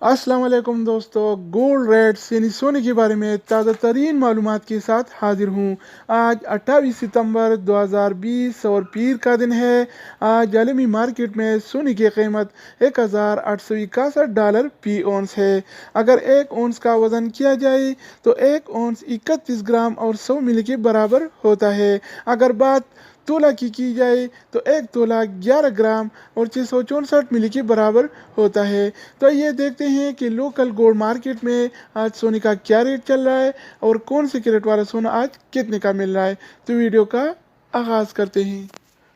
अस्सलाम वालेकुम दोस्तों, गोल्ड रेट्स यानी सोने के बारे में ताज़ा तरीन मालूमात के साथ हाजिर हूँ। आज 28 सितंबर 2020 और पीर का दिन है। आज आलमी मार्केट में सोने की कीमत $1861 फी औंस है। अगर एक औंस का वज़न किया जाए तो एक औंस 31 ग्राम और 100 मिली के बराबर होता है। अगर बात तोला की जाए तो एक तोला 11 ग्राम और 664 मिली के बराबर होता है। तो ये देखते हैं कि लोकल गोल्ड मार्केट में आज सोने का क्या रेट चल रहा है और कौन से कैरेट वाला सोना आज कितने का मिल रहा है। तो वीडियो का आगाज़ करते हैं।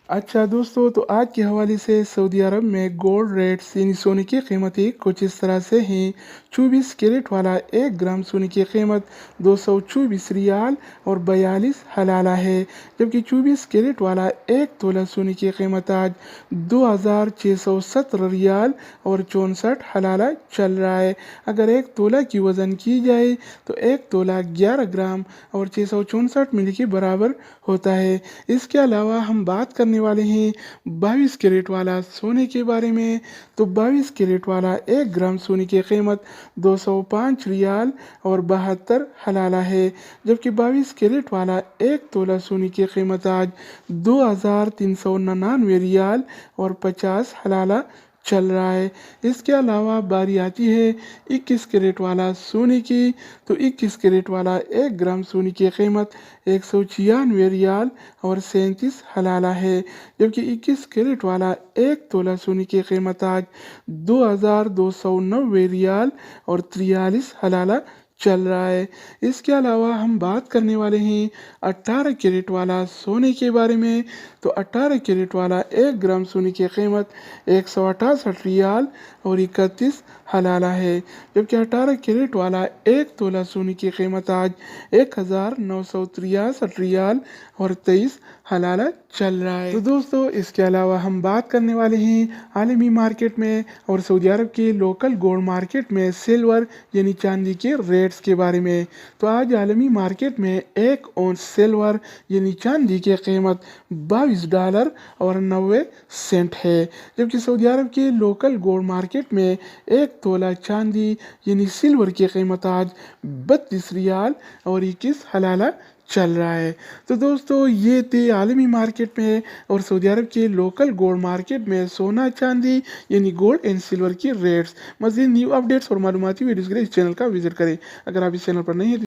अच्छा दोस्तों, तो आज के हवाले से सऊदी अरब में गोल्ड रेट्स यानी सोने की कीमतें कुछ इस तरह से हैं। 24 कैरेट वाला 1 ग्राम सोने की कीमत 224 रियाल और 42 हलाला है, जबकि 24 कैरेट वाला 1 तोला सोने की कीमत आज 2617 रियाल और 64 हलाला चल रहा है। अगर एक तोला की वज़न की जाए तो एक तोला 11 ग्राम और 664 मिली के बराबर होता है। इसके अलावा हम बात करने वाले हैं 22 कैरेट वाला सोने के बारे में। तो 22 कैरेट वाला 1 ग्राम सोने की कीमत 205 रियाल और 72 हलाला है, जबकि 22 कैरेट वाला 1 तोला सोने की कीमत आज 2399 रियाल और 50 हलाला चल रहा है। इसके अलावा बारी आती है 21 कैरेट वाला सोने की। तो 21 कैरेट वाला 1 ग्राम सोने की कीमत 196 रियाल और 37 हलाला है, जबकि 21 कैरेट वाला 1 तोला सोने की कीमत आज 2290 रियाल और 43 हलाला चल रहा है। इसके अलावा हम बात करने वाले हैं 18 कैरेट वाला सोने के बारे में। तो 18 कैरेट वाला 1 ग्राम सोने की कीमत 168 रियाल और 31 हलाला है, जबकि 18 कैरेट वाला 1 तोला सोने की कीमत आज 1963 रियाल और 23 हलाला चल रहा है। तो दोस्तों, इसके अलावा हम बात करने वाले हैं आलमी मार्केट में और सऊदी अरब के लोकल गोल्ड मार्केट में सिल्वर यानी चांदी के रेट्स के बारे में। तो आज आलमी मार्केट में 1 औंस सिल्वर यानी चांदी की कीमत $22 और 90 सेंट है, जबकि सऊदी अरब के लोकल गोल्ड मार्केट में 1 तोला चांदी यानी सिल्वर की कीमत आज 32 रियाल और 21 हलाला चल रहा है। तो दोस्तों, ये थे आलमी मार्केट में और सऊदी अरब के लोकल गोल्ड मार्केट में सोना चांदी यानी गोल्ड एंड सिल्वर की रेट्स। मज़ीद न्यू अपडेट्स और मालूमाती वीडियोज़ के लिए इस चैनल का विजिट करें। अगर आप इस चैनल पर नहीं हैं